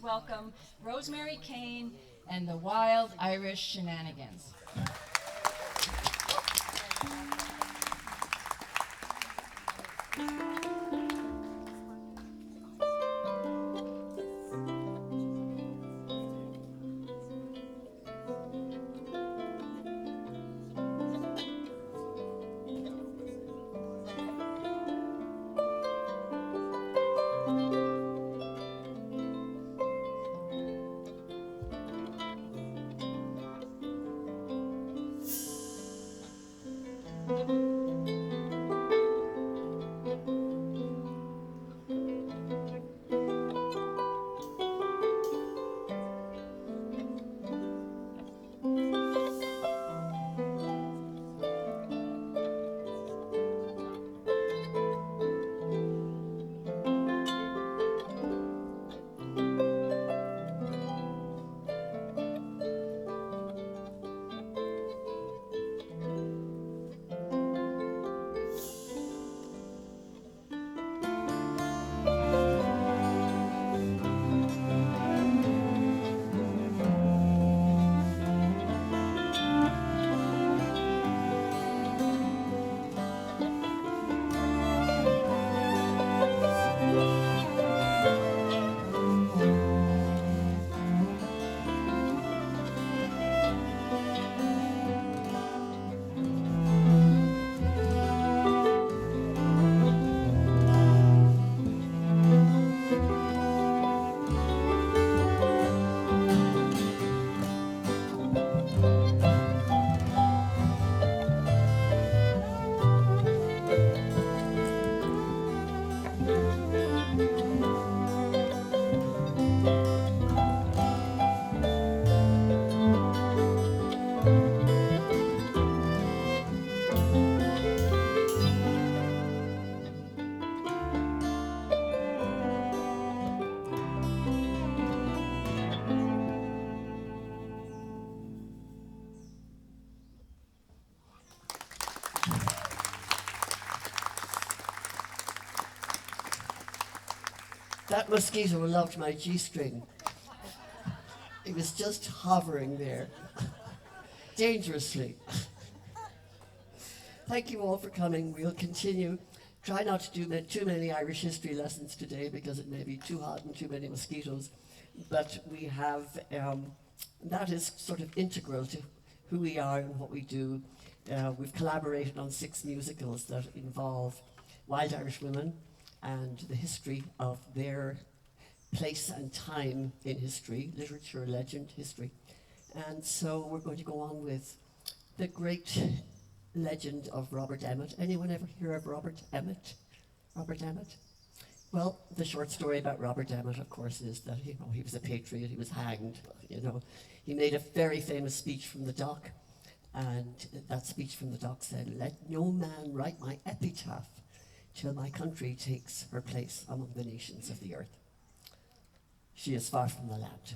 welcome Rosemary, Caine, and the Wilde Irish Shenanigans. That mosquito loved my G-string. It was just hovering there, dangerously. Thank you all for coming. We'll continue. Try not to do too many Irish history lessons today because it may be too hot and too many mosquitoes. But we have, that is sort of integral to who we are and what we do. We've collaborated on 6 musicals that involve Wild Irish women and the history of their place and time in history, literature, legend, history. And so we're going to go on with the great legend of Robert Emmet. Anyone ever hear of Robert Emmet? Robert Emmet? Well, the short story about Robert Emmet, of course, is that he was a patriot, he was hanged. He made a very famous speech from the dock, and that speech from the dock said, "Let no man write my epitaph till my country takes her place among the nations of the earth. She is far from the land."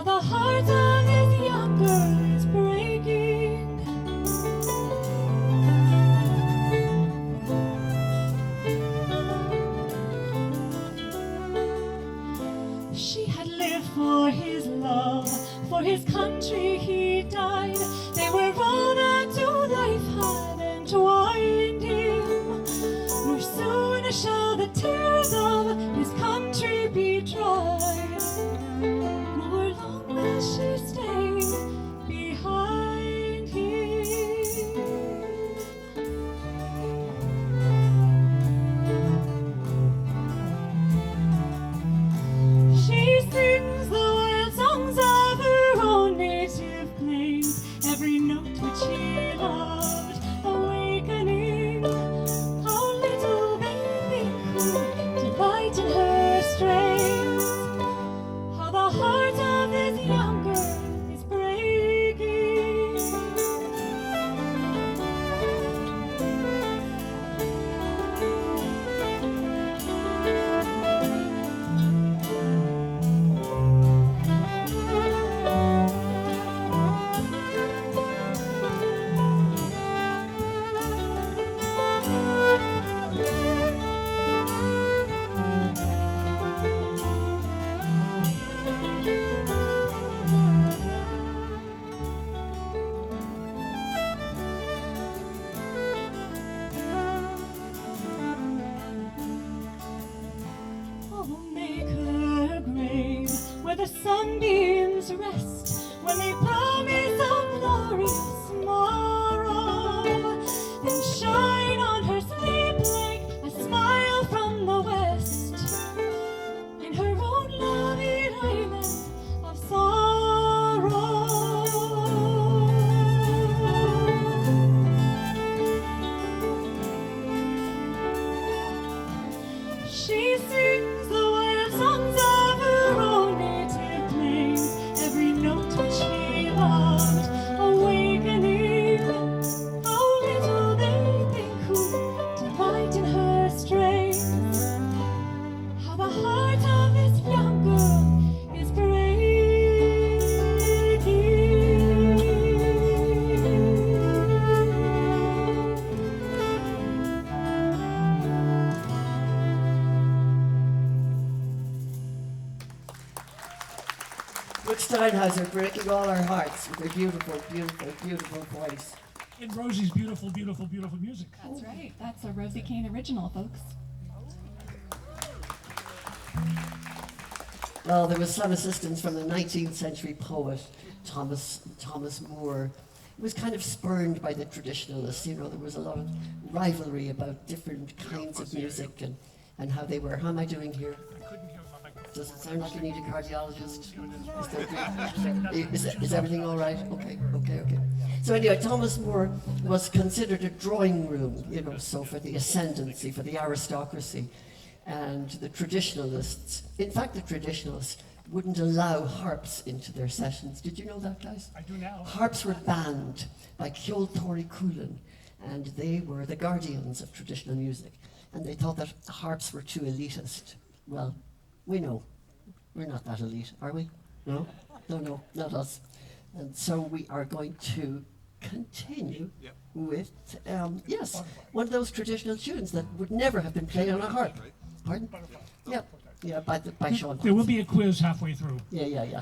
The heart of his young girls his country he died. They were run out to life had entwined him. Nor soon shall the tears of his country be dried, nor long will she stay behind him. She sings the wild songs of her own native plains, every note which she loved awakening. How little they think who delight in her strains, how the heart of this young girl is breaking. Oh, make her a grave where the sunbeams rest, when they promise a glorious morrow. Then shine on her sleep like a smile from the west, in her own loving island of sorrow. She sings the wild songs of her own native plains, every note which she loved awakening. How little they think who delight in her strains, how the heart of this young girl is breaking. Brooke Steinhauser breaking all our hearts with her beautiful, beautiful, beautiful voice. In Rosie's beautiful, beautiful, beautiful music. That's right. That's a Rosie Caine original, folks. Well, there was some assistance from the 19th century poet Thomas Moore. He was kind of spurned by the traditionalists. You know, there was a lot of rivalry about different kinds of music and how they were. How am I doing here? I couldn't hear my microphone. Does it sound like you need a cardiologist? Is everything all right? Okay. So anyway, Thomas Moore was considered a drawing room, you know, so for the ascendancy, for the aristocracy, and the traditionalists. In fact, the traditionalists wouldn't allow harps into their sessions. Did you know that, guys? I do now. Harps were banned by Ceol Tori Coolan, and they were the guardians of traditional music. And they thought that harps were too elitist. Well, we know. We're not that elite, are we? No? No, not us. And so we are going to continue with, yes, one of those traditional tunes that would never have been played on a harp. Pardon? Yeah, by Sean. There will be a quiz halfway through. Yeah.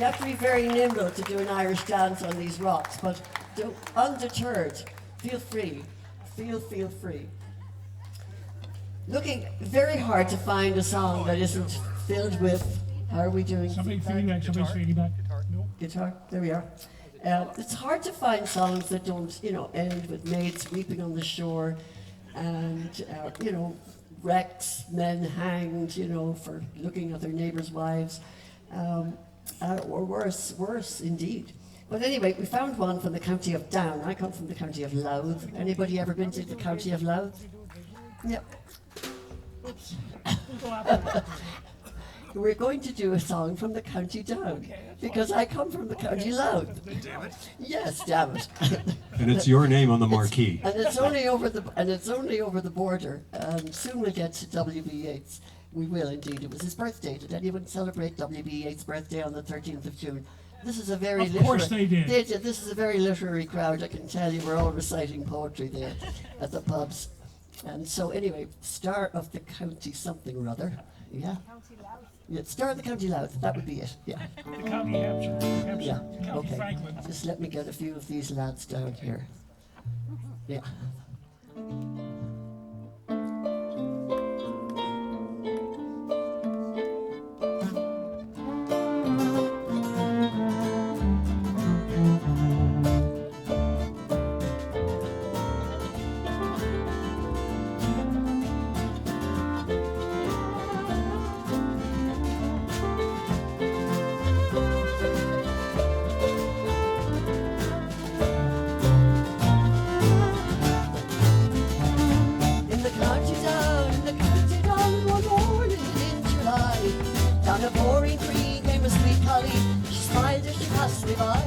You have to be very nimble to do an Irish dance on these rocks, but undeterred, feel free. Feel free. Looking very hard to find a song that isn't filled with, how are we doing? Somebody's feeding back. No. Guitar, there we are. It's hard to find songs that don't, end with maids weeping on the shore and, wrecks, men hanged, for looking at their neighbors' wives, or worse indeed. But anyway, we found one from the county of Down. I come from the county of Louth. Anybody ever been to the county of Louth? Yep. We're going to do a song from the county Down, because I come from the county Louth. Damn it. Yes, damn it. And it's your name on the marquee. And it's only over the border. Soon we'll get to W.B. Yeats. We will indeed. It was his birthday. Did anyone celebrate W.B. Yeats' birthday on the 13th of June? This is a very Of course they did. This is a very literary crowd. I can tell you, we're all reciting poetry there at the pubs. And so anyway, star of the county something or other. Yeah. Yeah, star of the county Louth. That would be it. Yeah. The county Hampshire. Yeah. County Okay. Franklin. Just let me get a few of these lads down here. Yeah. In the county down, one morning in July, down a pouring creek came a sweet collie. She smiled as she passed me by.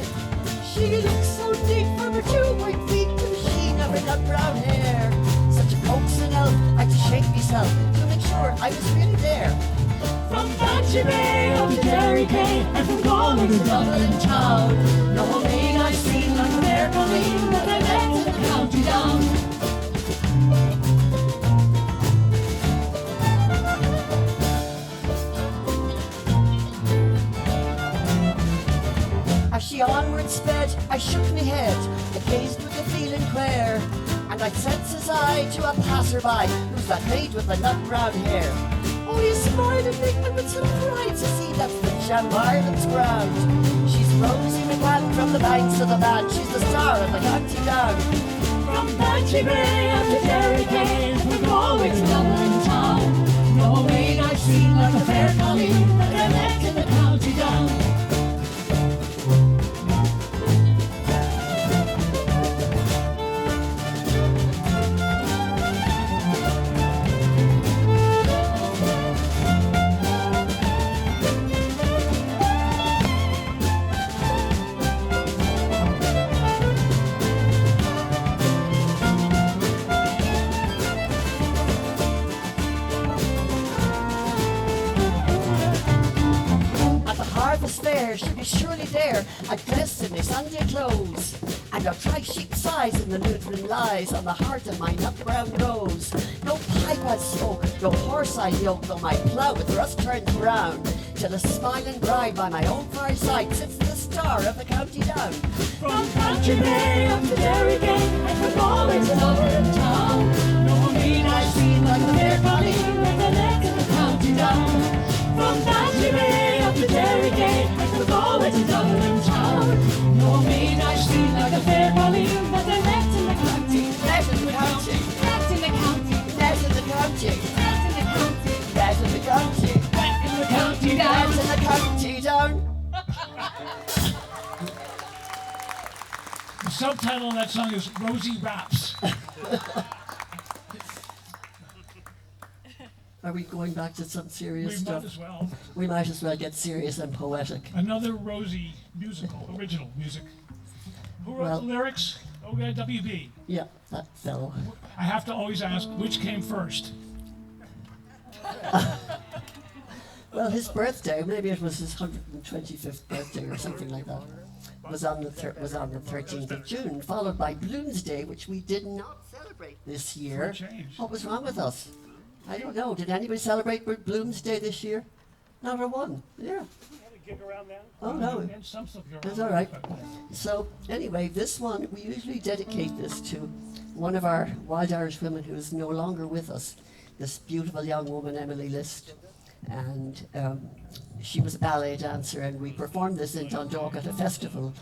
She looked so neat from her 2 white feet to the sheen of her nut brown hair. Such a coaxing elf, I had to shake myself to make sure I was really there. From Bantry Bay up to Derry Caine, and from Galway to Dublin town. No maid I've seen like a fair Colleen that I met in the county down. As she onward sped, I shook me head, I gazed with a feeling queer, and I said, says I, to a passer-by, who's that maid with the nut brown hair? Oh, you smiled at me, and with some pride to see that's the gem of Ireland's ground. She's Rosie McCann from the banks of the band, she's the star of the county down. From Bantry Bay up to Derry Caine, from Galway to Dublin town. No maid I've seen like a fair Colleen that I met in the county down. At the harvest fair, she'll be surely there, I'd dress in my Sunday clothes. And I'll try sheep's eyes in the Lutheran lies on the heart of my nut brown rose. No pipe I'd smoke, no horse I'd yoke, though my plough with rust turns brown. Till a smiling bride by my own fireside sits the star of the county down. From Bantry Bay up to Derry Caine, and from Galway to Dublin town. No maid I've seen like a fair Colleen that I met in the county down. From Bantry Bay up to Derry Caine, and from Galway to Dublin town. No maid I've seen like a fair Colleen that I met in the county. Met in the county, Met in the county. met in the county, Met in the county. met in the county, Met in the county met down. in the county down. The subtitle of that song is Rosie Raps. Are we going back to some serious We stuff? might as well. We might as well get serious and poetic. Another Rosie musical, original music. Who wrote Well- the lyrics? WB. Yeah, that fellow. I have to always ask, which came first? Well, his birthday, maybe it was his 125th birthday or something like that, was on the 13th of June, followed by Bloomsday, which we did not celebrate this year. For a change. What was wrong with us? I don't know. Did anybody celebrate Bloomsday this year? Not a one. Yeah. kick around now? Oh, no. And some stuff you're That's all right. So anyway, this one, we usually dedicate this to one of our Wild Irish women who is no longer with us, this beautiful young woman, Emily List. And she was a ballet dancer, and we performed this in Dundalk at a festival.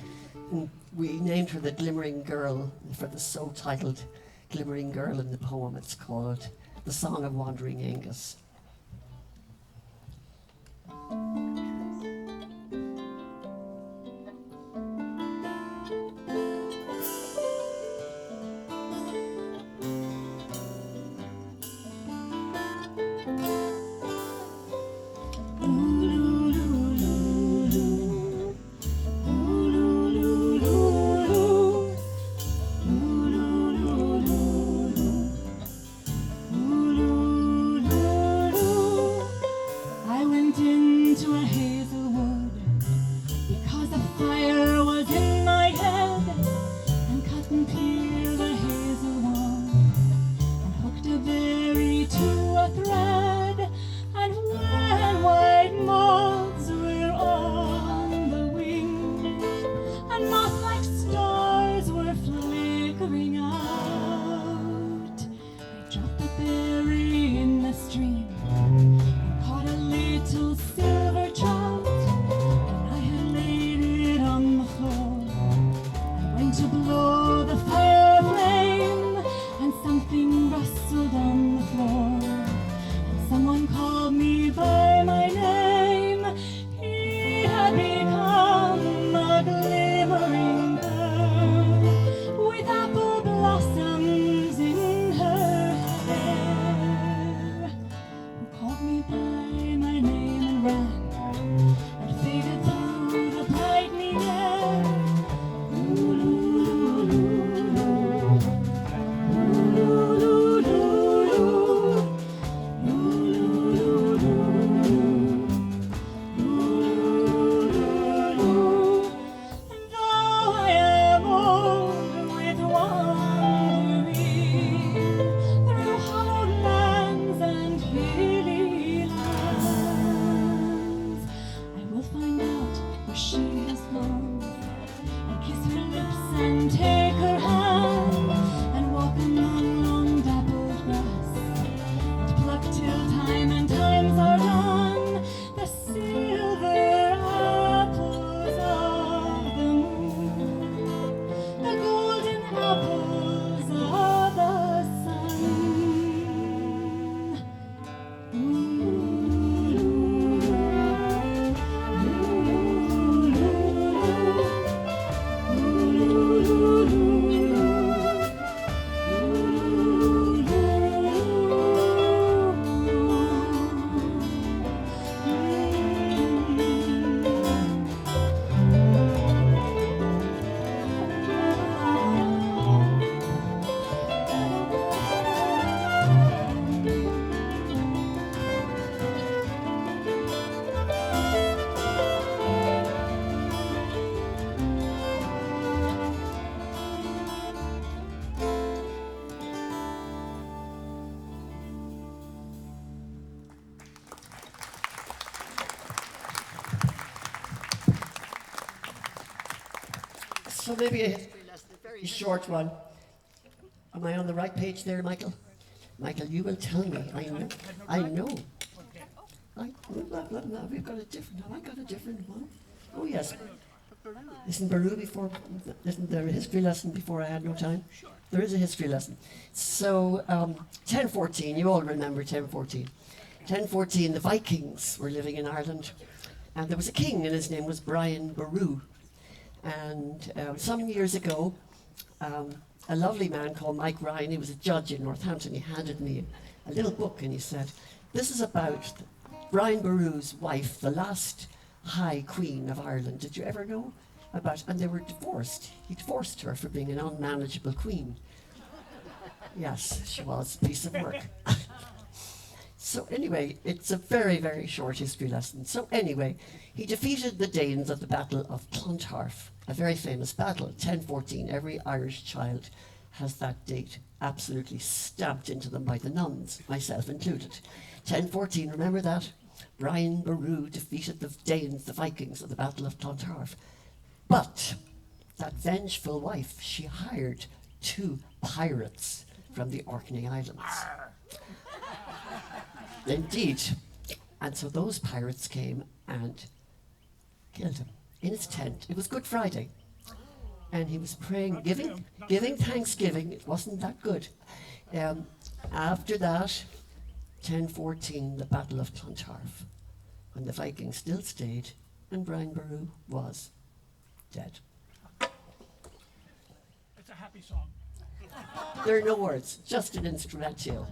And we named her the Glimmering Girl for the so-titled Glimmering Girl in the poem. It's called The Song of Wandering Angus. I went into a hazel wood because a fire was in my head, and cut and peeled a hazel wand, and hooked a berry to a thread, and when white moths were on the wing, and moth-like stars were flickering out, I dropped the berry in the stream, caught a little silver trout, and I had laid it on the floor. I went to blow the fire flame, and something rustled on the floor, and someone called me by my name. He had become a glimmering girl with apple blossoms in her hair, who called me by my name and ran and faded through the brightening air. And though I am old with wandering through hallowed lands and hilly lands, I will find out where she has gone, and kiss her lips and take her hand, and walk among long dappled grass, and pluck till time and times are done the silver apples of the moon, the golden apples of the sun. So maybe a history lesson, a very short one. Am I on the right page there, Michael? Michael, you will tell me. I know. I know. We've got a different. Have I got a different one? Oh yes. Isn't Baru before? Isn't there a history lesson before I had no time? There is a history lesson. So 1014. You all remember 1014. 1014. The Vikings were living in Ireland, and there was a king, and his name was Brian Boru. And some years ago, a lovely man called Mike Ryan, he was a judge in Northampton, he handed me a little book and he said, this is about Brian Boru's wife, the last High Queen of Ireland. Did you ever know about? And they were divorced. He divorced her for being an unmanageable queen. Yes, she was a piece of work. So anyway, it's a very, very short history lesson. So anyway, he defeated the Danes at the Battle of Clontarf, a very famous battle, 1014. Every Irish child has that date absolutely stamped into them by the nuns, myself included. 1014, remember that? Brian Boru defeated the Danes, the Vikings, at the Battle of Clontarf. But that vengeful wife, she hired 2 pirates from the Orkney Islands. Indeed. And so those pirates came and killed him in his tent. It was Good Friday. And he was praying, giving thanksgiving. It wasn't that good. After that, 1014, the Battle of Clontarf, when the Vikings still stayed and Brian Boru was dead. It's a happy song. There are no words, just an instrumental.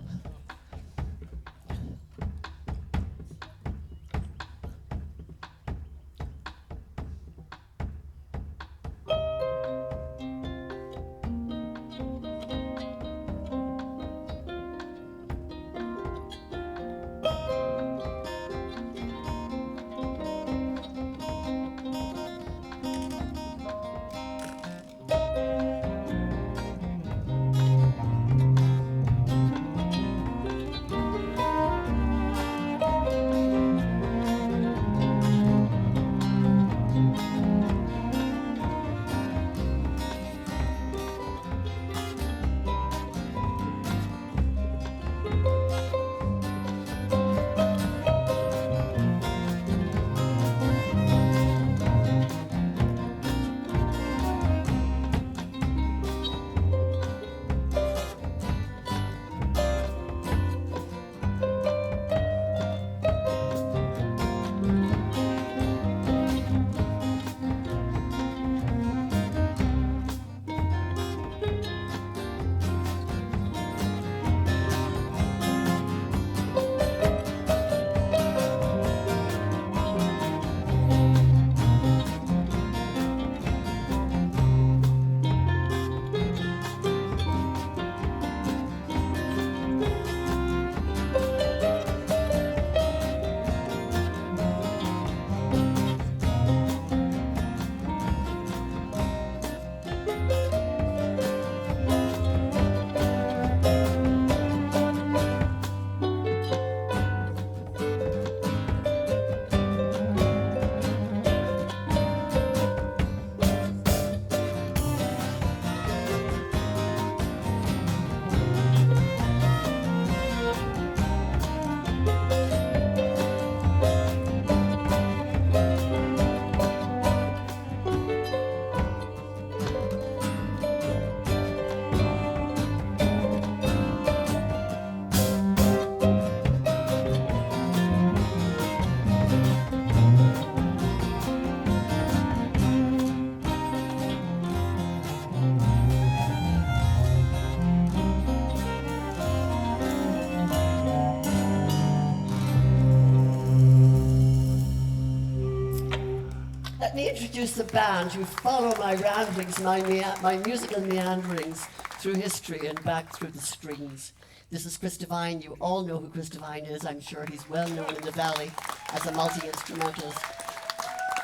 Let me introduce the band who follow my ramblings, my musical meanderings through history and back through the strings. This is Chris Devine. You all know who Chris Devine is. I'm sure he's well known in the Valley as a multi-instrumentalist.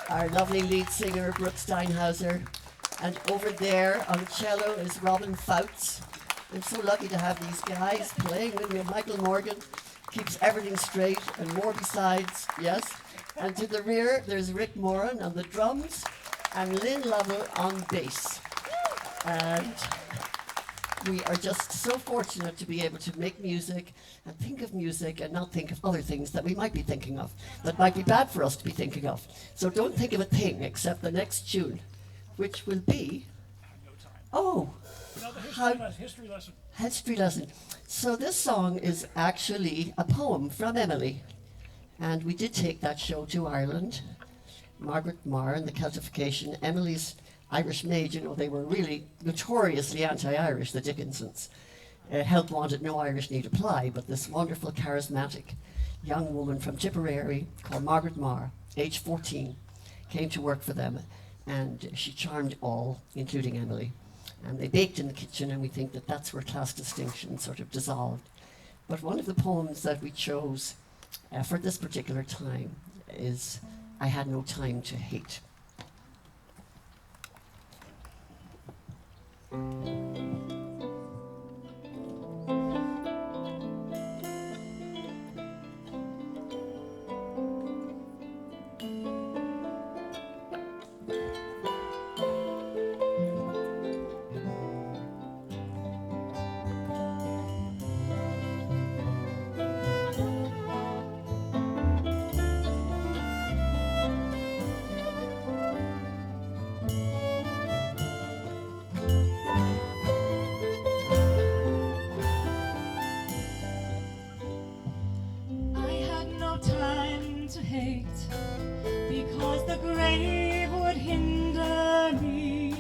Our lovely lead singer, Brooke Steinhauser. And over there on cello is Robin Phelps. I'm so lucky to have these guys playing with me. Michael Morgan keeps everything straight and more besides, yes. And to the rear, there's Rick Moran on the drums and Lynn Lovell on bass. And we are just so fortunate to be able to make music and think of music and not think of other things that we might be thinking of, that might be bad for us to be thinking of. So don't think of a thing except the next tune, which will be, oh, Another history lesson. history lesson. So this song is actually a poem from Emily. And we did take that show to Ireland. Margaret Marr and the Celtification, Emily's Irish maid, you know, they were really notoriously anti-Irish, the Dickinsons. Help wanted, no Irish need apply, but this wonderful, charismatic young woman from Tipperary called Margaret Marr, age 14, came to work for them, and she charmed all, including Emily. And they baked in the kitchen, and we think that that's where class distinction sort of dissolved. But one of the poems that we chose for this particular time is I Had No Time to Hate. time to hate, because the grave would hinder me,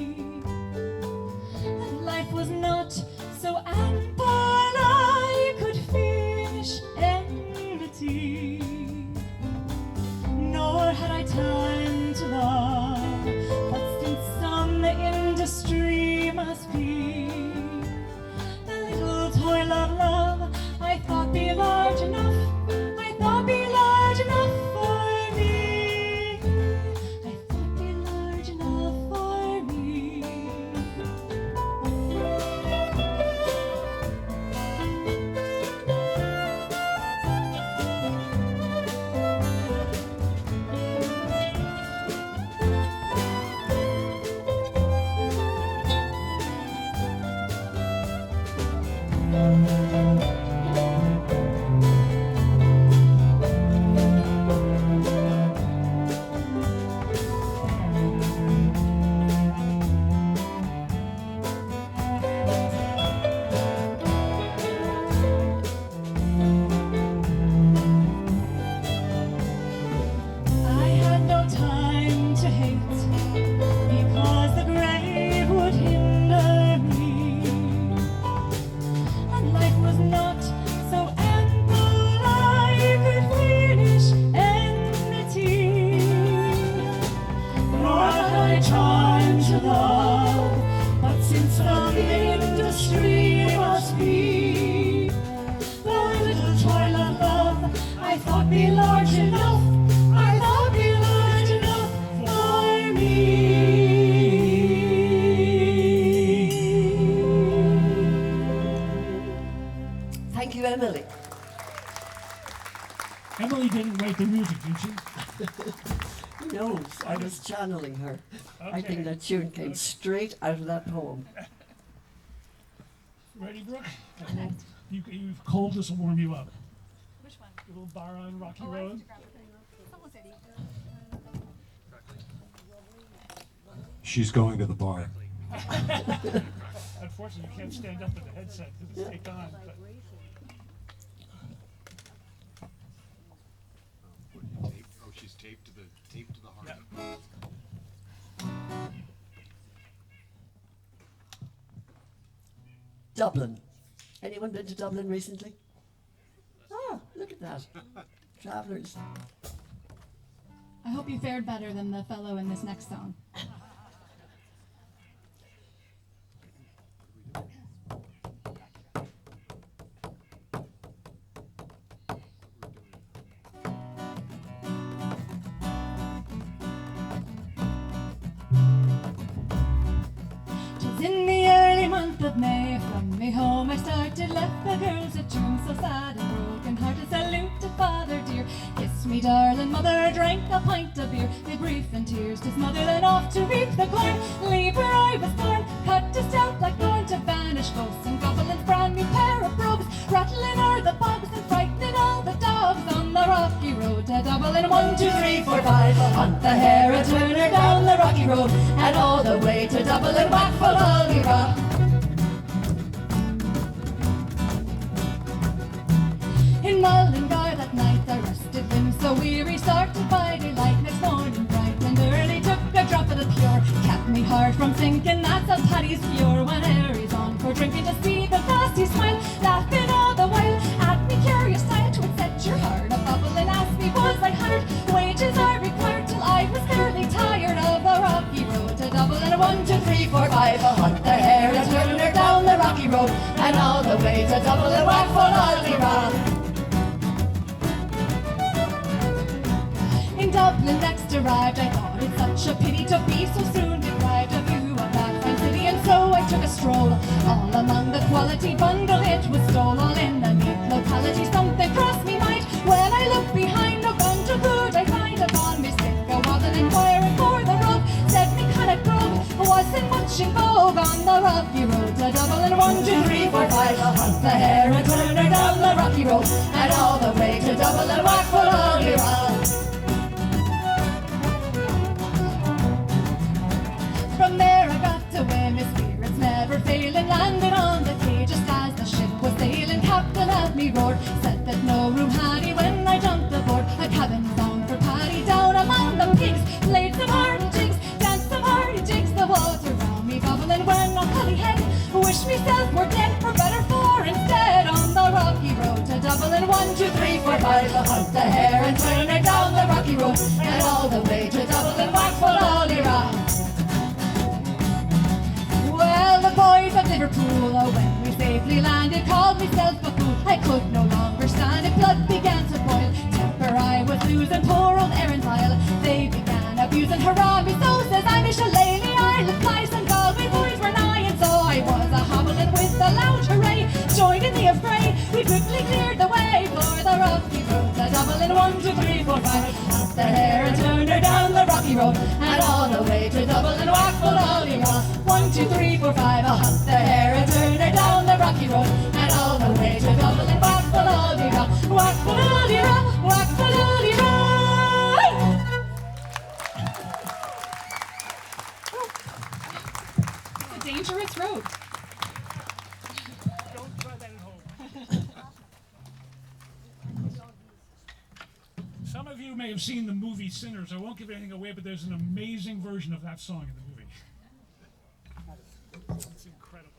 and life was not so ample I could finish enmity, nor had I time to love, but since some industry must be, the little toil of love I thought be large enough, I thought be large enough for me, I thought be large enough for me. I had no time to hate, because the grave would hinder me, and life was not so ample I could finish enmity, nor had I time to love, but since some industry must be, the little toil of love I thought be large enough, I thought be large enough for me. Thank you, Emily. Emily didn't write the music, did she? Who knows? I was channeling her. I Okay. think that tune came straight out of that poem. Ready, Brooke? You've cold, this will warm you up. Which one? A little bar on Rocky Road. She's going to the bar. Unfortunately, you can't stand up with the headset because it's taped on. But Oh, she's taped to the heart. Yeah. Dublin. Anyone been to Dublin recently? Oh, look at that. Travellers. I hope you fared better than the fellow in this next song. Tis in the early month of May, from me home I started, left the girls at home so sad and broken hearted. Salute to father dear, kiss me darling mother, drank a pint of beer, with grief and tears to smother, then off to reap the corn, leave where I was born, cut to stout like thorn, to banish ghosts and goblins, brand new pair of brogues, rattling o'er the bogs and frightening all the dogs on the rocky road to Dublin. 1, 2, 3, 4, 5, hunt the hare, a turner down the rocky road, and all the way to Dublin, whack for Ballyrock. In Mullingar that night I rested limbs so weary, started by daylight next morning bright and early, took a drop of the pure, kept me hard from sinking, that's a Paddy's pure, when Harry's on for drinking, to see the nasty smile, laughing all the while at me curious style, to set your heart a bubbling, asked me was I hired, wages I required, till I was fairly tired of the rocky road to Dublin. 1, 2, 3, 4, 5, hunt the hare, a turner down the rocky road, and all the way to Dublin, whack for Ballyrock. In Dublin next arrived, I thought it such a pity to be so soon deprived of view of that fine city, and so I took a stroll all among the quality bundle it was stole, all in a neat locality. Something crossed me mind when I looked behind, no gun to good I find upon me stick. I wasn't inquiring for the road, said me kind of grove wasn't much in vogue on the rocky road to Dublin. 1, 2, 3, 4, 5, hunt the hare, a turner down the rocky road, and all the way to Dublin, whack for Ballyrock. From there I got away, my spirits never failing, landed on the quay just as the ship was sailing. Captain at me roared, said that no room had he when I jumped aboard. I I'll hunt the hare and turn her down the rocky road, and all the way to Dublin, Waxford, Alderaan. Well, the boys of Liverpool, when we safely landed, called myself a fool. I could no longer stand it, blood began to boil. Temper I was losing, poor old Erin's Isle. They began abusing, hurrah me, so says I'm a Shillelagh, Ireland, Place and Galway boys were nigh, and so I was a hobbling with the loud hooray, joining the affray. We quickly cleared the way for the rocky road to Dublin. 1, 2, 3, 4, 5. Hunt the hare and turn her down the rocky road, and all the way to Dublin, Waxford, Alderaan. 1, 2, 3, 4, 5. I'll hunt the hare and turn her down the rocky road, and all the way to Dublin, Waxford, Alderaan. Waxford, Alderaan, Waxford, Alderaan. It's a dangerous road. Don't try that at home. Some of you may have seen the movie Sinners. I won't give anything away, but there's an amazing version of that song in the movie. It's incredible.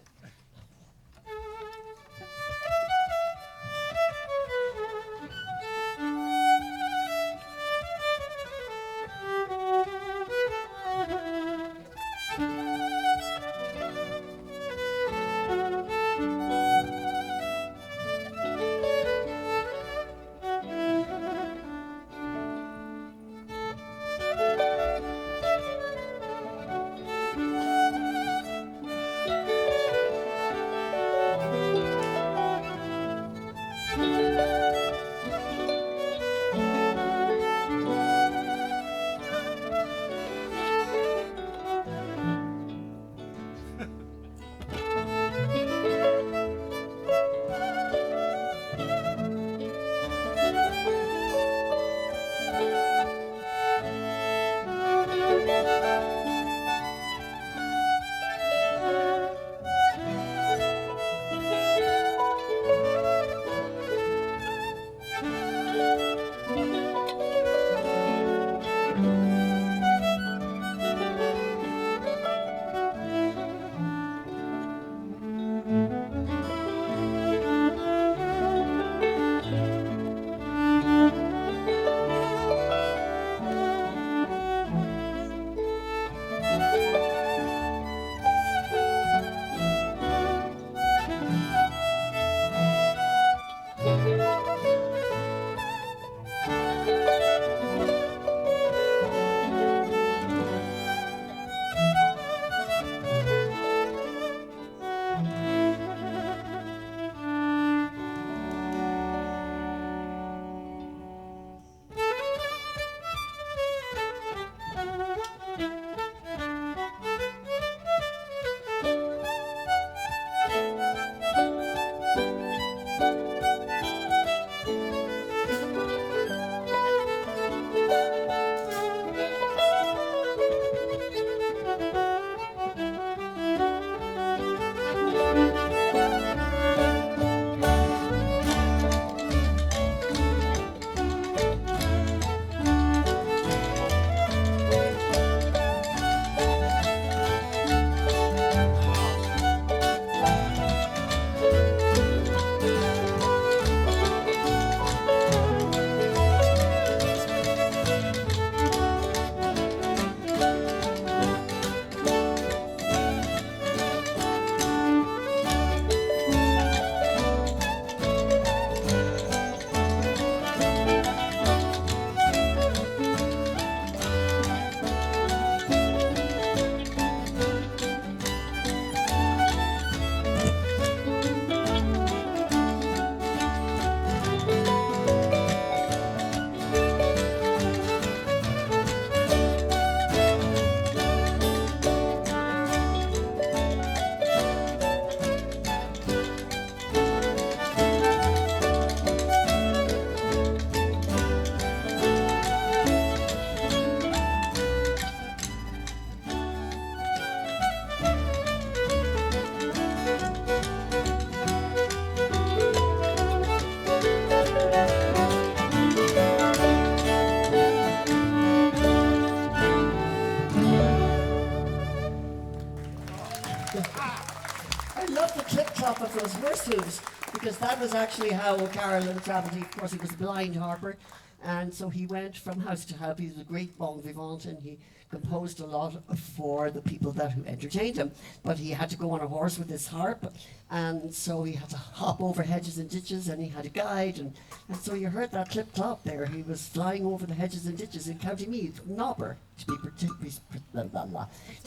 that was actually how Carolan travelled. Of course, he was a blind harper, and so he went from house to house. He was a great bon vivant, and he composed a lot for the people who entertained him. But he had to go on a horse with his harp, and so he had to hop over hedges and ditches, and he had a guide, and so you heard that clip clop there. He was flying over the hedges and ditches in County Meath, Nobber, to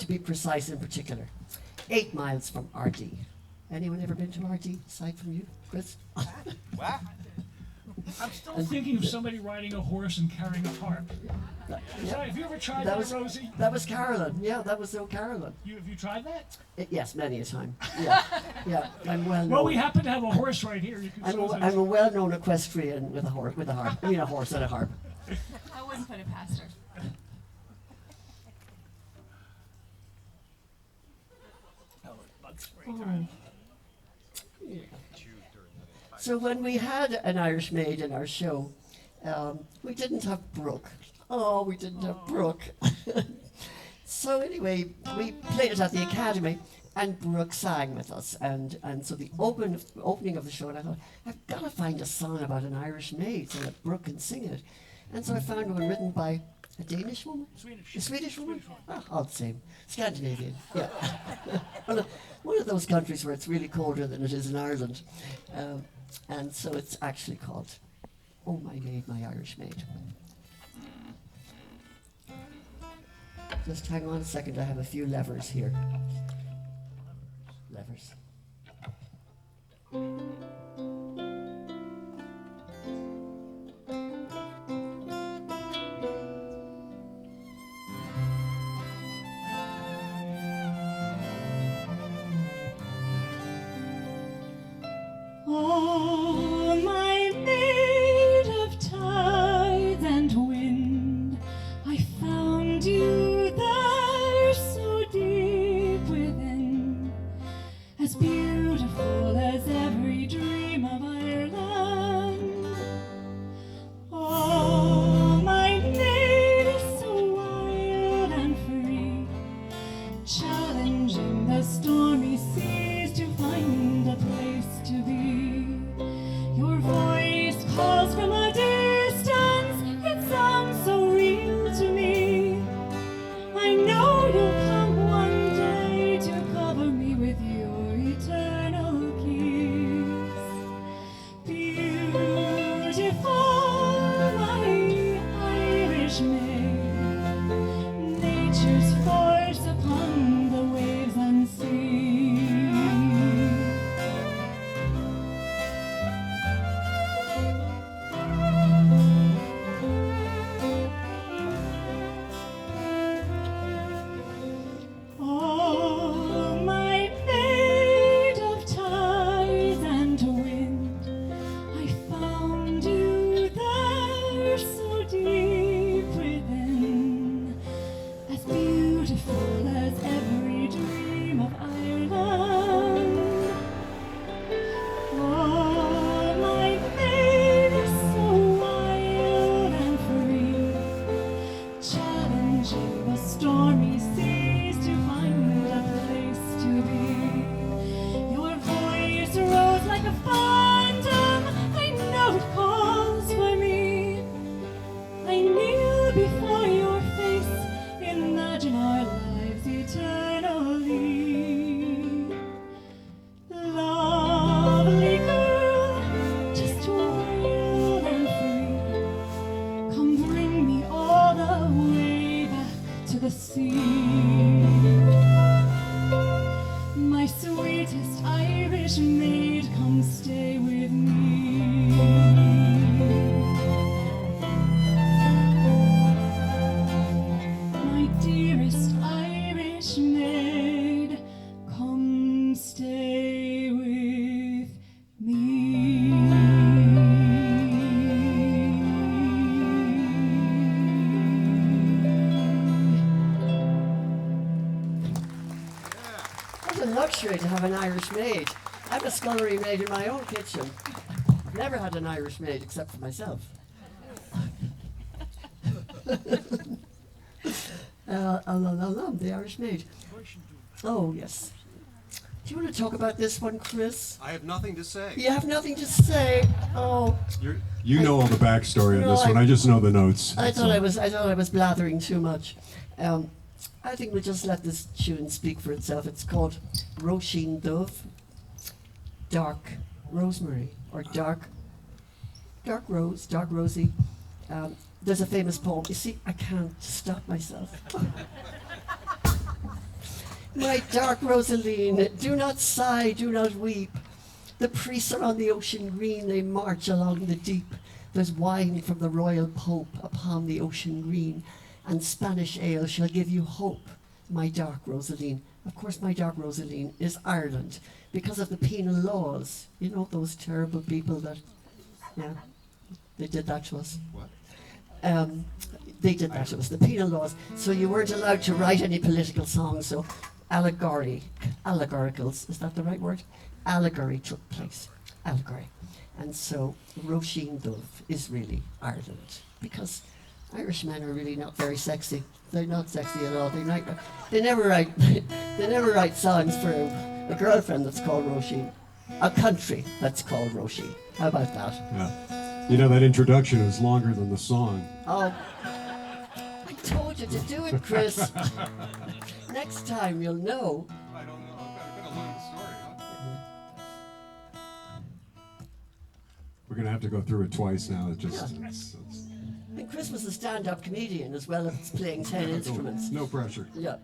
be precise and particular. 8 miles from RD. Anyone ever been to RD aside from you, Chris? What? I'm still thinking of somebody riding a horse and carrying a harp. Have you ever tried that, Rosie? That was Carolan. Yeah, that was Carolan. Have you tried that? Yes, many a time. Yeah, yeah. I'm well known. Well, we happen to have a horse right here. You can I'm a well-known equestrian with a horse. I mean, a horse and a harp. I wouldn't put it past her. So when we had an Irish maid in our show, we didn't have Brooke. Oh, we didn't have Brooke. So anyway, we played it at the Academy, and Brooke sang with us. And so the opening of the show, and I thought, I've got to find a song about an Irish maid so that Brooke can sing it. And so I found one written by a Danish woman? Swedish. A Swedish woman? Oh, all the same. Scandinavian, yeah. one of those countries where it's really colder than it is in Ireland. And so it's actually called Oh My Maid, My Irish Maid. Just hang on a second, I have a few levers here. Levers. Oh, my maid of tides and wind, I found you there so deep within, as beautiful as every dream of Ireland. Oh, my maid is so wild and free, challenging the stormy seas to find a place to be. Your voice calls from a distance, it sounds so real to me. I know you'll come one day to cover me with your eternal kiss. Beautiful, my Irish maid, nature's force upon the waves unseen. Oh, my maid of tides and wind, I found you there so deep within, as beautiful as every dream of Ireland. Oh, my maid is so wild and free, challenging the stormy seas to find a place to be. Your voice rose like a phantom, I know it calls for me. I kneel before your face, imagine our lives eternally. Lovely girl, just wild and free, come bring me all the way back to the sea. My sweetest Irish maid, come stay with me. My dearest Irish maid, come stay with me. What a luxury to have an Irish maid. I'm a scullery maid in my own kitchen. I've never had an Irish maid except for myself. The Irish maid. Oh, yes. Do you want to talk about this one, Chris? I have nothing to say. You have nothing to say. Oh, You know all the backstory of No, this one. I just know the notes. I That's thought all. I was blathering too much. I think we'll just let this tune speak for itself. It's called Roisin Dove, Dark Rosemary, or Dark Rose, Dark Rosie. There's a famous poem. You see, I can't stop myself. My dark Rosaline, do not sigh, do not weep. The priests are on the ocean green, they march along the deep. There's wine from the royal pope upon the ocean green, and Spanish ale shall give you hope, my dark Rosaline. Of course, my dark Rosaline is Ireland, because of the penal laws. You know, those terrible people that, yeah, they did that to us. What? They did that to us, the penal laws. So you weren't allowed to write any political songs, so allegoricals, is that the right word? Allegory took place, allegory. And so Roisin Dove is really Ireland, because Irish men are really not very sexy. They're not sexy at all. They never write songs for a girlfriend that's called Roisin, a country that's called Roisin. How about that? Yeah. You know, that introduction is longer than the song. Oh, I told you to do it, Chris. Next time you'll know. I don't know. I'm gonna learn the story, huh? We're going to have to go through it twice now. It just, Yeah. it's And Chris was a stand-up comedian as well as playing 10 instruments. no pressure. Yeah.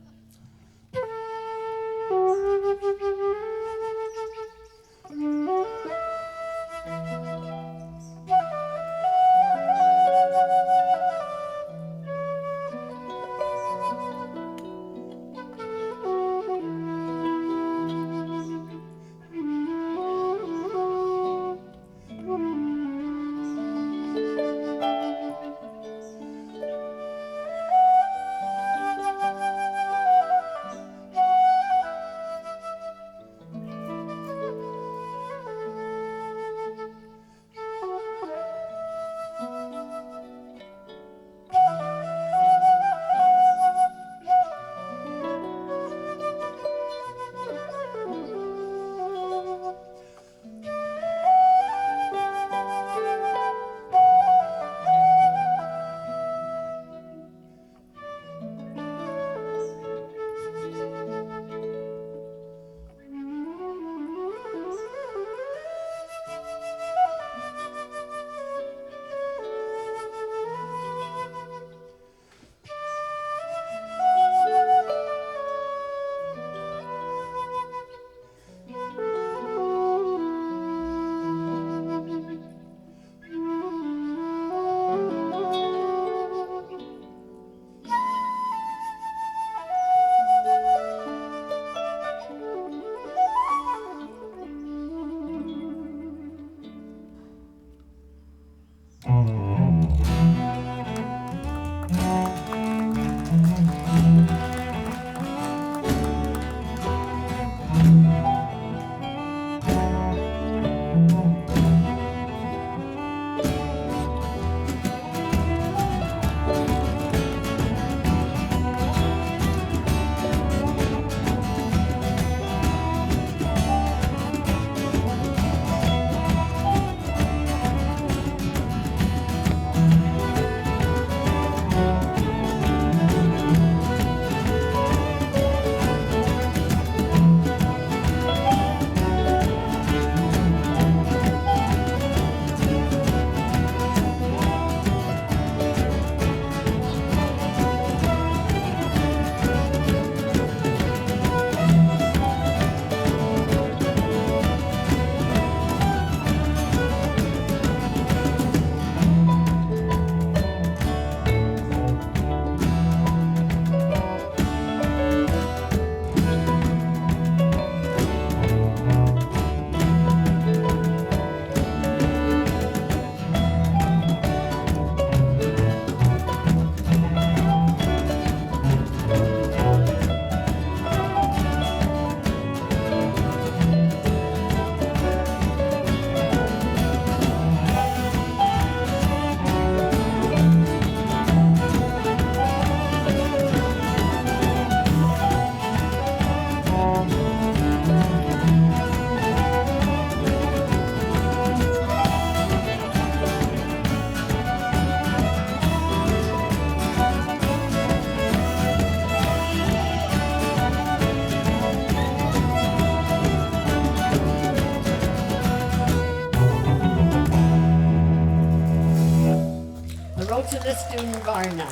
The Road to Lisdoon Varna.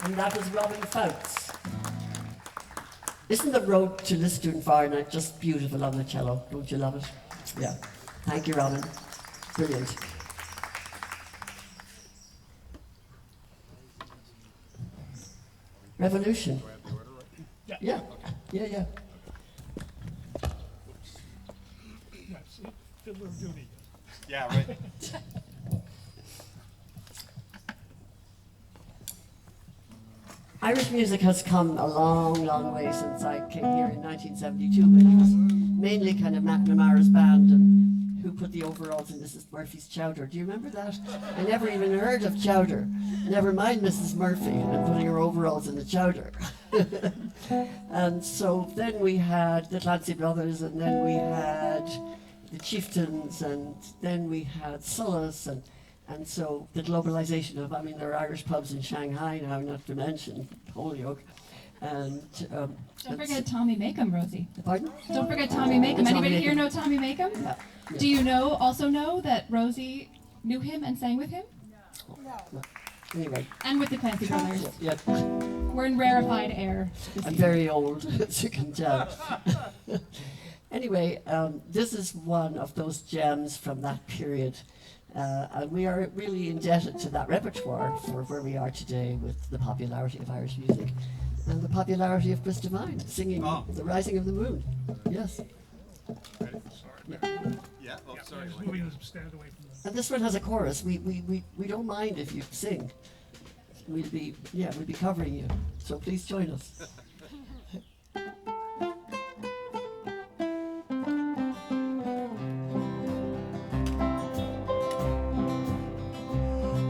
And that was Robin Phelps. Isn't the Road to Lisdoon Varna just beautiful on the cello? Don't you love it? Yeah. Thank you, Robin. Brilliant. Revolution. Yeah. Yeah. Yeah, yeah. Yeah, see? Fiddler of duty. Yeah, right. Irish music has come a long, long way since I came here in 1972, when it was mainly kind of McNamara's band and who put the overalls in Mrs. Murphy's chowder. Do you remember that? I never even heard of chowder. Never mind Mrs. Murphy and putting her overalls in the chowder. And so then we had the Clancy Brothers, and then we had the Chieftains, and then we had Solace, and so the globalization of, I mean, there are Irish pubs in Shanghai now, not to mention Holyoke. And Don't forget Tommy Makem, Rosie. pardon? Don't forget Tommy Makem. Tommy Anybody here Makem. know Tommy Makem? Yeah. Yeah. Do you also know that Rosie knew him and sang with him? Anyway, And with the Clancy Brothers. yeah, We're in rarefied air this I'm evening. very old, as you can tell. Anyway, this is one of those gems from that period. And we are really indebted to that repertoire for where we are today with the popularity of Irish music and the popularity of Chris Devine singing The Rising of the Moon. Yes. Ready? Sorry. Yeah. Oh, Yeah, sorry. just moving the stand away from the. And this one has a chorus. We don't mind if you sing. We'll be covering you. So please join us.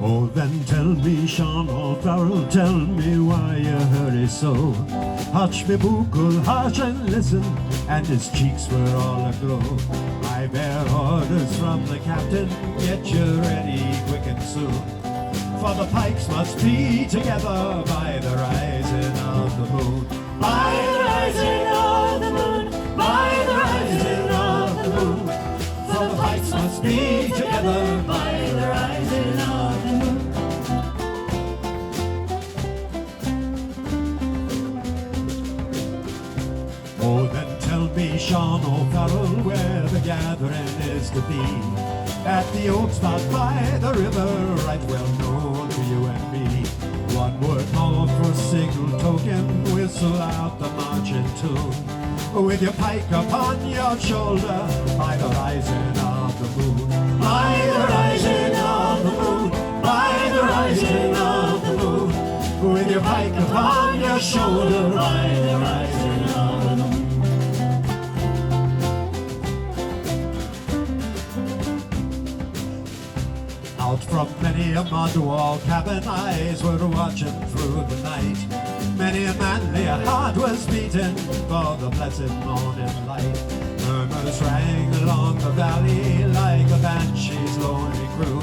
Oh, then tell me, Sean O'Farrell, tell me why you hurry so. Hutch me buckle, hush and listen, and his cheeks were all aglow. I bear orders from the captain, get you ready quick and soon. For the pikes must be together by the rising of the moon. By the rising of the moon, by the rising of the moon. For the pikes must be together by the rising of the moon. Oh, then tell me, Sean O'Farrell, where the gathering is to be. At the old spot by the river, right well known to you and me. One word more for signal token, whistle out the marching tune. With your pike upon your shoulder, by the rising of the moon. By the rising of the moon, by the rising of the moon. With your pike upon your shoulder, by the rising of the moon. Out from many a mud wall cabin, eyes were watching through the night. Many a manly heart was beating for the blessed morning light. Murmurs rang along the valley like a banshee's lonely croon,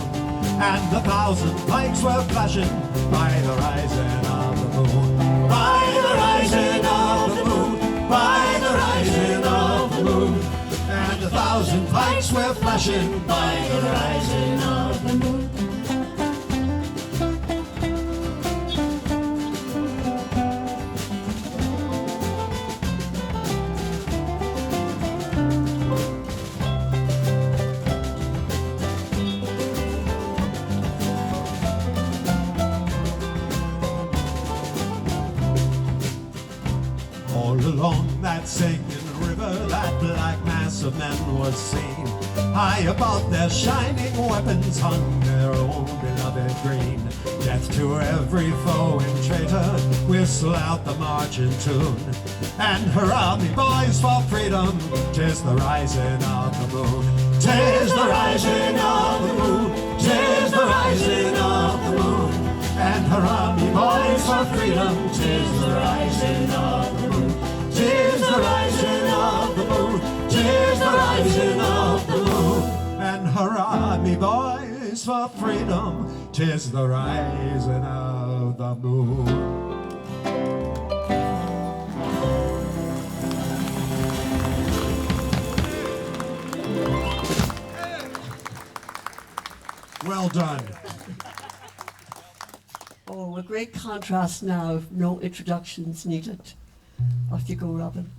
and 1,000 pikes were flashing by the rising of the moon. By the rising of the moon, by the rising of the moon, and 1,000 pikes were flashing by the rising of the moon. All along that singing river, that black mass of men was seen. High above their shining weapons hung their own beloved green. Death to every foe and traitor, whistle out the marching tune. And hurrah, me boys, for freedom, 'tis the rising of the moon. 'Tis the rising of the moon, 'tis the rising of the moon. And hurrah, me boys, for freedom, 'tis the rising of the moon. 'Tis the rising of the moon, 'tis the rising of the moon. And hurrah, me boys, for freedom, 'tis the rising of the moon. Well done. Oh, a great contrast now. No introductions needed. Off you go, Robin.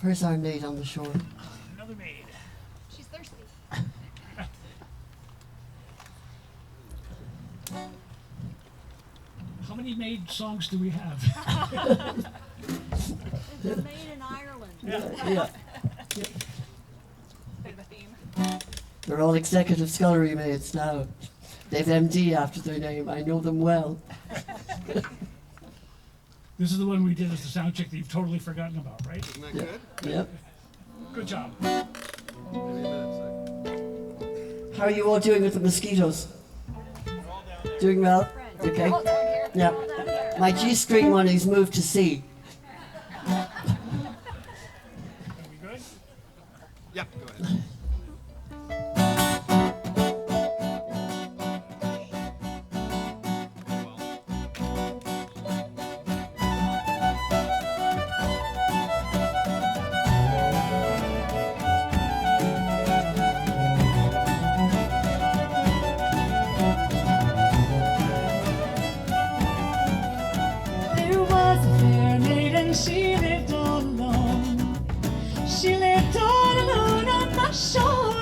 Where's our maid on the shore? Another maid. She's thirsty. How many maid songs do we have? They're made in Ireland. Yeah. Bit of a theme. They're all executive scullery maids now. They've MD after their name. I know them well. This is the one we did as the sound check that you've totally forgotten about, right? Isn't that good? Yep. Good job. Maybe a minute, How are you all doing with the mosquitoes? Doing well? Okay. All down here. Yeah. My G-string one is moved to C. Are we good? Yeah, go ahead. There was a fair maiden, she lived all alone. She lived all alone on the shore.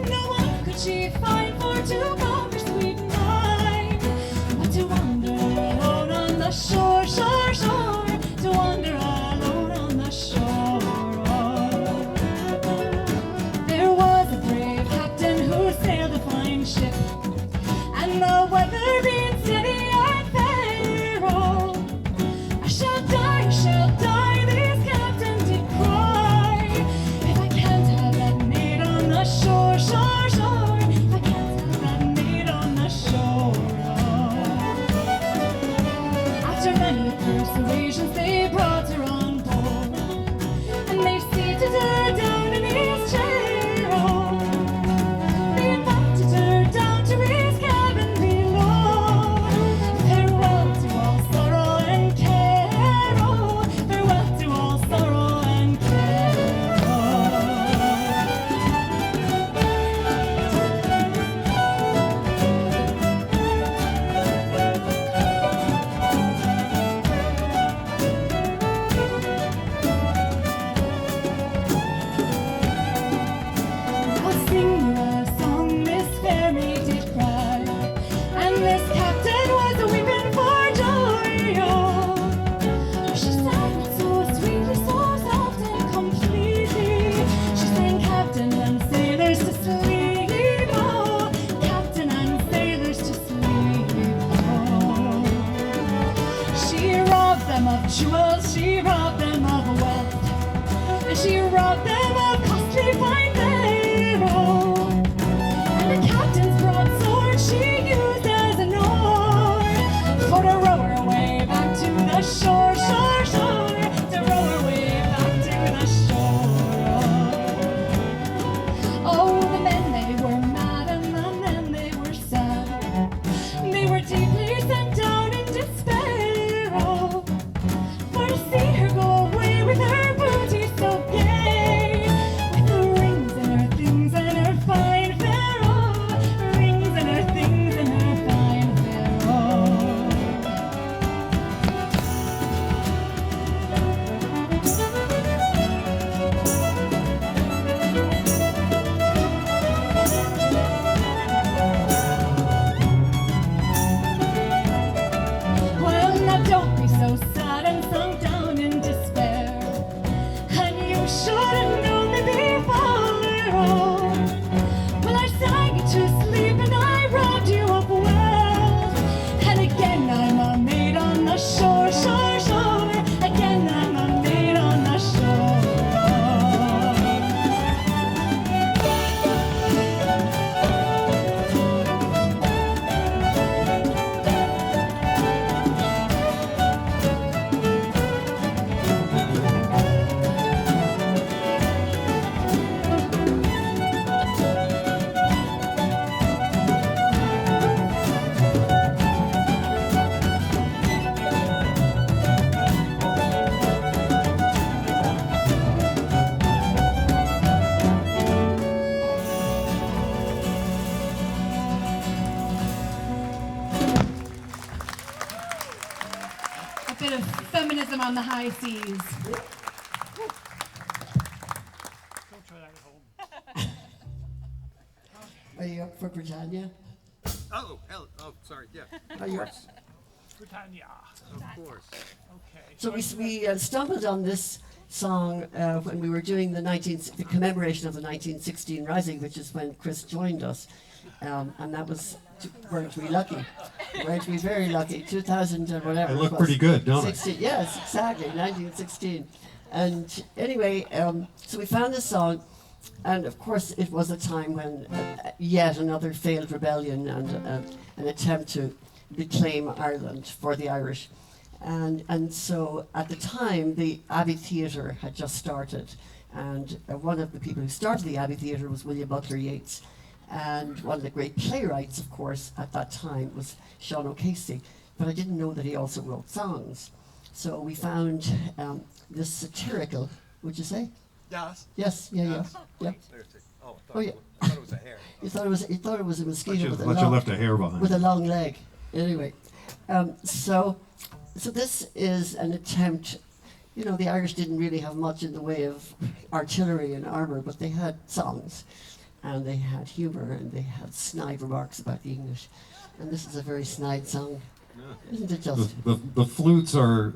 No one could she find for to calm her sweet mind, but to wander alone on the shore, shore, shore. To wander alone on the shore. There was a brave captain who sailed a fine ship, and the weather being steady and fair. Oh, I shall die, this captain did cry. If I can't have that maid on the shore, shore, shore. If I can't have that maid on the shore. After many persuasions, they brought her on board, and they seated her down in his chair. Oh, they invited her down to his cabin below. Farewell to all sorrow and care. Oh, farewell to all sorrow and care. Oh. of jewels, she robbed them of wealth, and she robbed them of costly fine barrel. And the captain's broadsword she used as an oar for to row her way back to the shore, shore, shore, to row her way back to the shore. Oh, the men, they were mad, and the men, they were sad. They were deeply sent down in despair, oh, for to see her go away with her booty so gay, with her rings and her things and her fine fair, oh, rings and her things and her fine fair, oh. Well, now don't be so sad and sunk down in despair, and you should have known me before, oh. Well, I sang you to sleep and I robbed you of wealth, and again I'm a maid on the shore, shore, shore, again I'm a maid on the shore. A bit of feminism on the high seas. Don't try that at home. Are you up for Britannia? Oh, hell, oh, sorry, yeah. Are you? Britannia. Of course. Okay. So we stumbled on this song when we were doing the commemoration of the 1916 Rising, which is when Chris joined us, and that was, weren't we lucky? Weren't we very lucky? 2000 and whatever. They it look was. pretty good, don't they? 16, yes, exactly, 1916. And anyway, so we found this song, and of course it was a time when yet another failed rebellion and an attempt to reclaim Ireland for the Irish. And so at the time, the Abbey Theatre had just started, and one of the people who started the Abbey Theatre was William Butler Yeats. And one of the great playwrights, of course, at that time was Sean O'Casey. But I didn't know that he also wrote songs. So we found this satirical, would you say? Yes. Yes, yeah. Seriously. Oh, Oh, yeah. I thought it was a hair. You thought it was a mosquito with a But you long, left a hair behind. with a long leg. Anyway, so this is an attempt. You know, the Irish didn't really have much in the way of artillery and armour, but they had songs, and they had humour, and they had snide remarks about the English. And this is a very snide song, isn't it just? The flutes are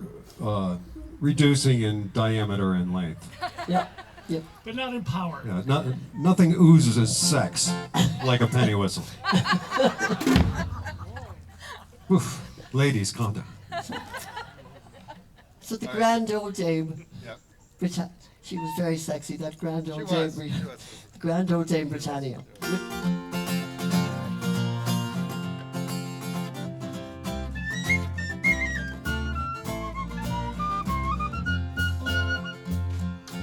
reducing in diameter and length. Yeah, yeah. But not in power. Yeah, nothing oozes sex like a penny whistle. Oof, ladies, calm down. So the grand old dame, Yep. she was very sexy, that grand She old was. dame, She was. the grand old dame Britannia.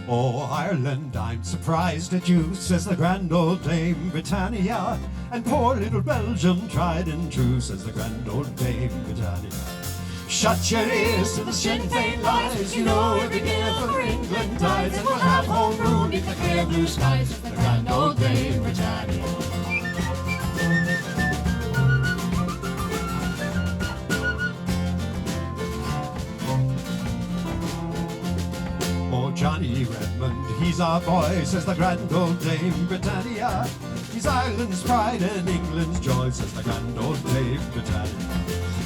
Oh, Ireland, I'm surprised at you, says the grand old dame Britannia. And poor little Belgium, tried and true, says the grand old dame Britannia. Shut your ears to the Sinn Féin lies, you know every day for England dies, and we'll have home rule beneath the clear blue skies, says the grand old dame Britannia. Oh, Johnny Redmond, he's our boy, says the grand old dame Britannia. He's Ireland's pride and England's joy, says the grand old dame Britannia.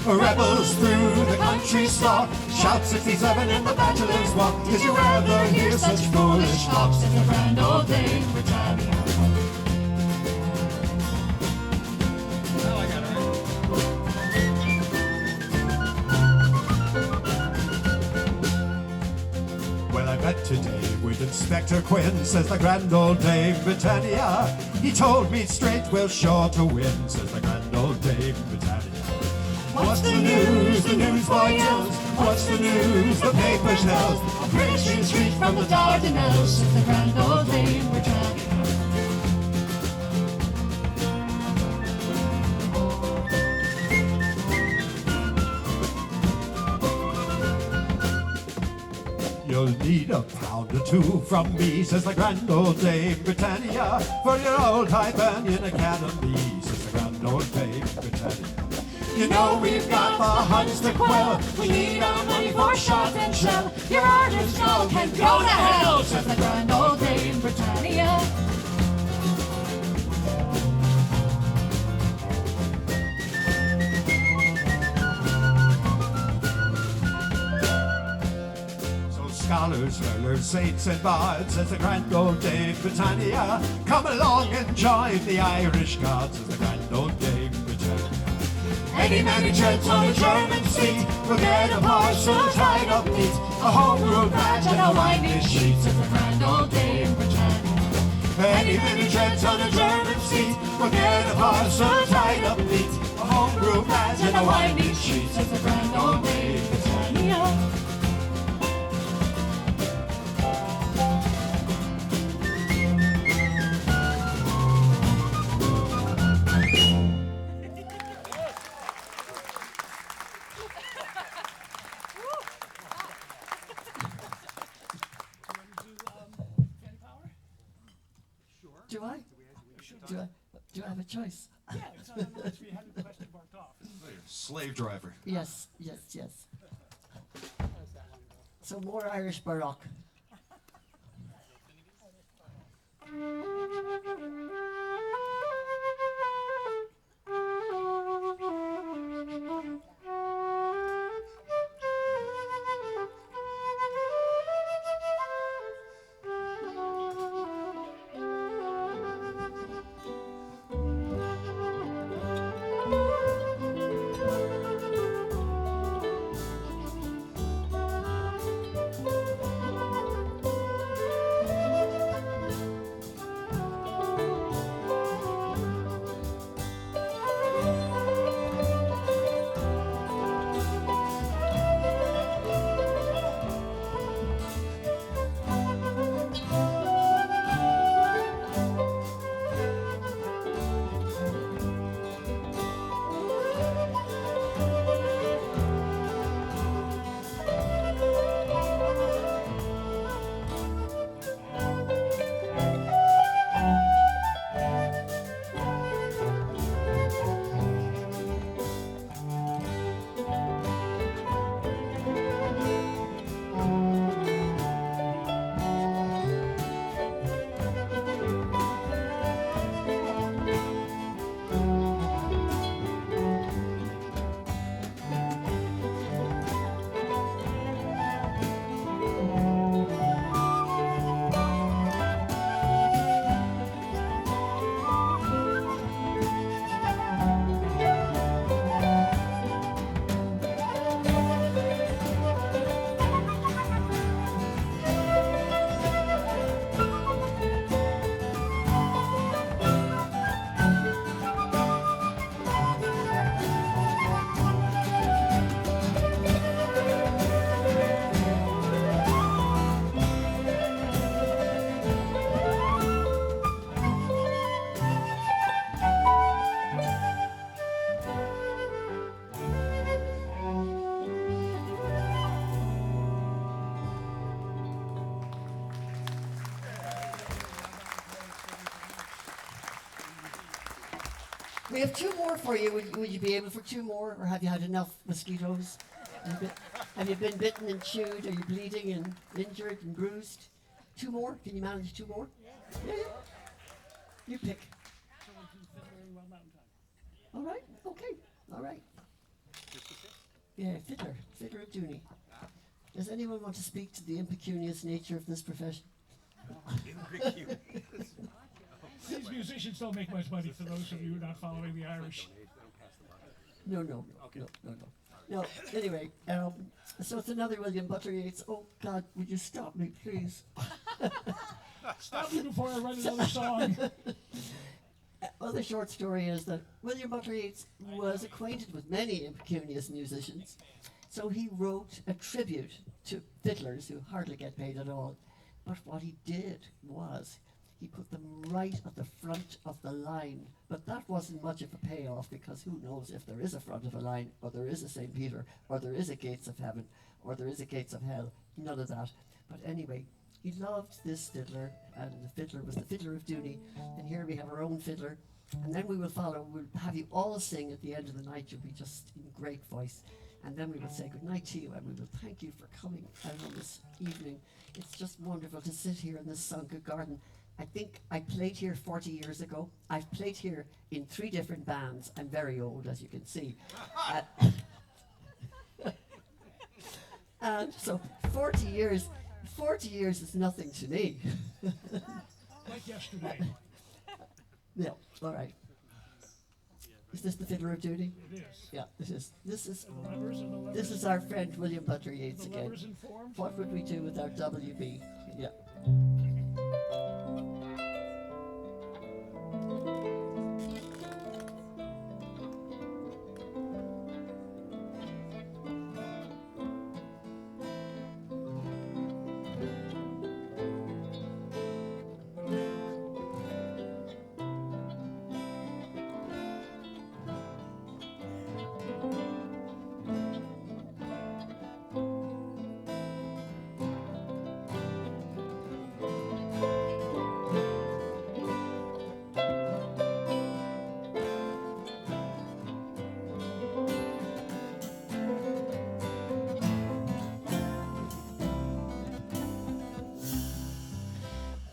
Rebels through the country stalk, shout 67 in the bachelor's walk. Did you ever hear such foolish talk, says the grand old dame Britannia. Well, I got it right. Today with Inspector Quinn, says the grand old Dame Britannia. He told me straight we're sure to win, says the grand old Dame Britannia. What's the news? The newsboy tells. What's the news? The paper tells. A British retreat from the Dardanelles, says the grand old Dame Britannia. You'll need a pound or two from me, says the grand old Dame Britannia, for your old Hibernian Academy, says the grand old Dame Britannia. You know we've got the Huns to quell. We need our money for shot and shell. Your artists all can go to hell, says the grand old Dame Britannia. Scholars, hurlers, saints and bards, says the grand old Dame Britannia. Come along and join the Irish gods, says the grand old Dame Britannia. Any man who treads on a German seat will get a parcel tied up neat, a home-ruled badge and a winding sheet, says the grand old Dame Britannia. Any man who treads on a German seat will get a parcel tied up neat, a home-ruled badge and a winding sheet, says the grand old Dame Britannia. Do I have a choice? Yeah, it's not unless we hadn't the question marked off. Slave driver. Yes. So more Irish Baroque. We have two more for you. Would you be able for two more, or have you had enough mosquitoes? Have you been bitten and chewed? Are you bleeding and injured and bruised? Two more? Can you manage two more? Yeah. You pick. All right. Okay. All right. Yeah, fiddler of Dooney. Does anyone want to speak to the impecunious nature of this profession? These musicians don't make much money, for those of you who are not following the Irish. No. No, anyway, so it's another William Butler Yeats. Oh God, would you stop me, please? Stop me before I write another song. Other short story is that William Butler Yeats was acquainted with many impecunious musicians, so he wrote a tribute to fiddlers who hardly get paid at all. But what he did was he put them right at the front of the line. But that wasn't much of a payoff, because who knows if there is a front of a line, or there is a St. Peter, or there is a Gates of Heaven, or there is a Gates of Hell. None of that. But anyway, he loved this fiddler, and the fiddler was the fiddler of Dooney. And here we have our own fiddler. And then we will follow, we'll have you all sing at the end of the night. You'll be just in great voice. And then we will say good night to you, and we will thank you for coming out on this evening. It's just wonderful to sit here in this sunken garden. I think I played here 40 years ago. I've played here in 3 different bands. I'm very old, as you can see. And so 40 years is nothing to me. Like yesterday. Yeah, all right. Is this the Fiddler of Duty? It is. Yeah, it is. This is The levers and the levers. this is our friend William Butler Yeats The again. levers in form. What would we do without WB? Yeah.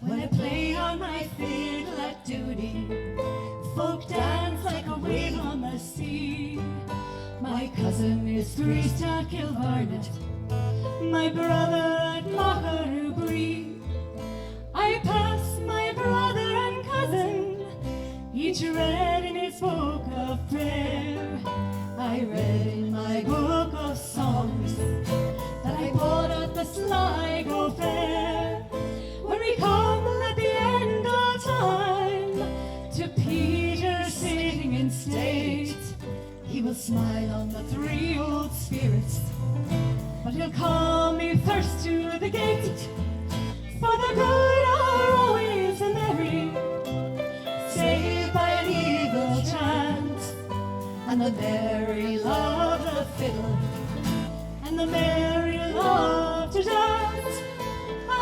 When I play on my fiddle at duty, folk dance like a wave on the sea. My cousin is priest at Kilvarnet, my brother at Macharubree. I pass my brother and cousin, each read in his book of prayer. I read in my book of songs that I bought at the Sligo Fair. When we come at the end of time to Peter sitting in state, he will smile on the 3 old spirits, but he'll call me first to the gate. For the good are always merry, saved by an evil chance, and the merry love the fiddle, and the merry love to dance.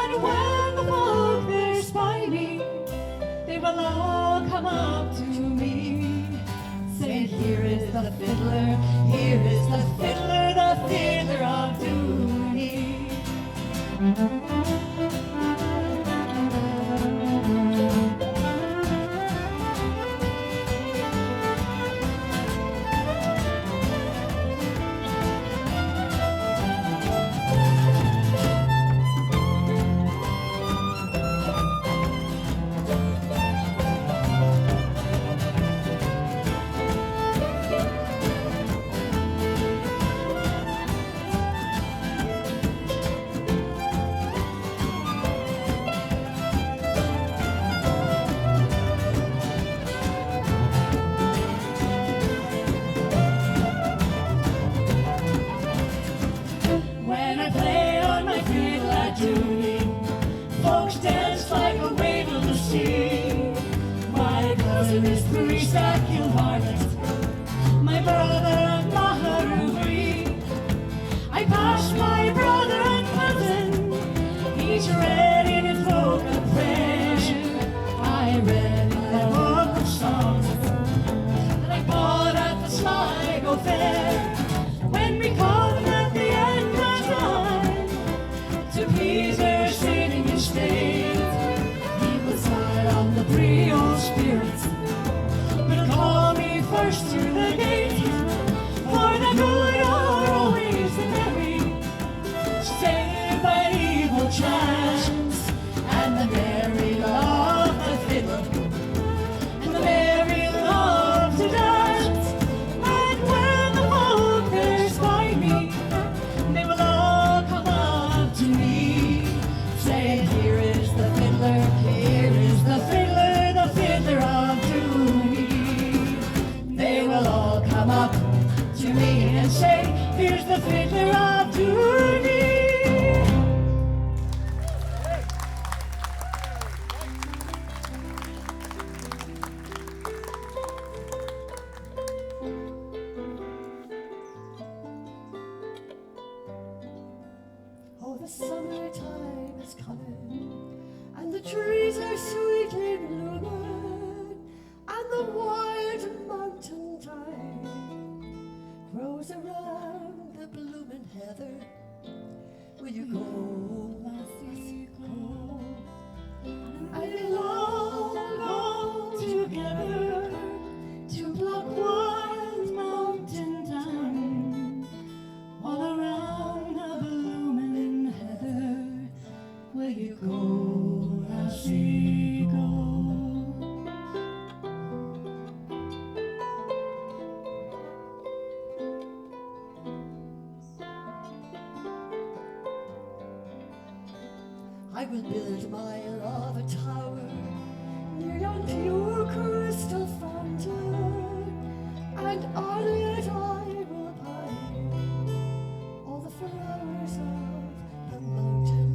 And when the folk there spy me, they will all come up to me, saying, here is the fiddler, here is the fiddler of Dooney. Who's the fiddler of Dooney? Oh, the summertime is coming, and the trees are sweetly blooming, and the wild mountain thyme grows around the blooming heather. Will you go, lassie, go? And we'll all go together to pluck wild mountain thyme all around the blooming heather. Will you go, lassie, go? I will build my love a tower near yon pure crystal fountain, and on it I will bind all the flowers of the mountain.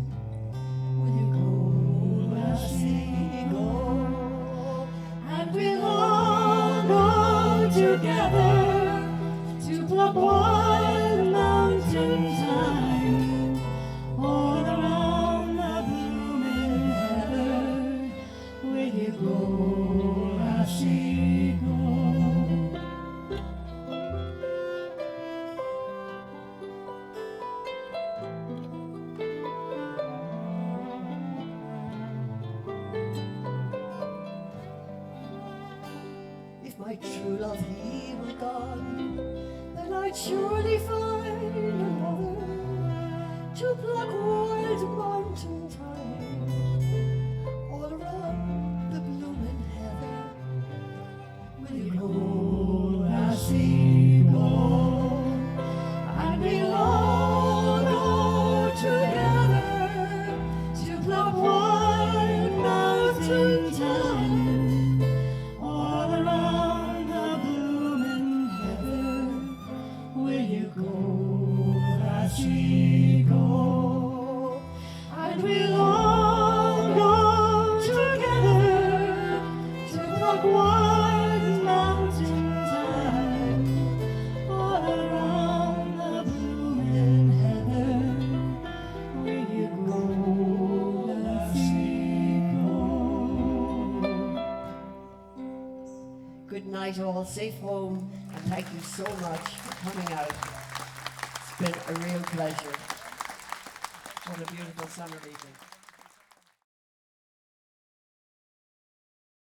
Will you go, lassie, go? And we'll all go together to pluck wild mountain thyme all around the blooming heather. Will you go, lassie, go? If my true love he were gone, then I'd surely find another to pluck wild mountain thyme all around the blooming heather. Will you go, lassie, go? And we'll all go together to pluck wild mountain thyme all around the blooming heather. Will you go, lassie, go? And we'll all go together to pluck wild mountain thyme all around the blooming heather. Will you go, lassie, go? Good night, all. Safe home, and thank you so much for coming out. It's been a real pleasure. What a beautiful summer evening.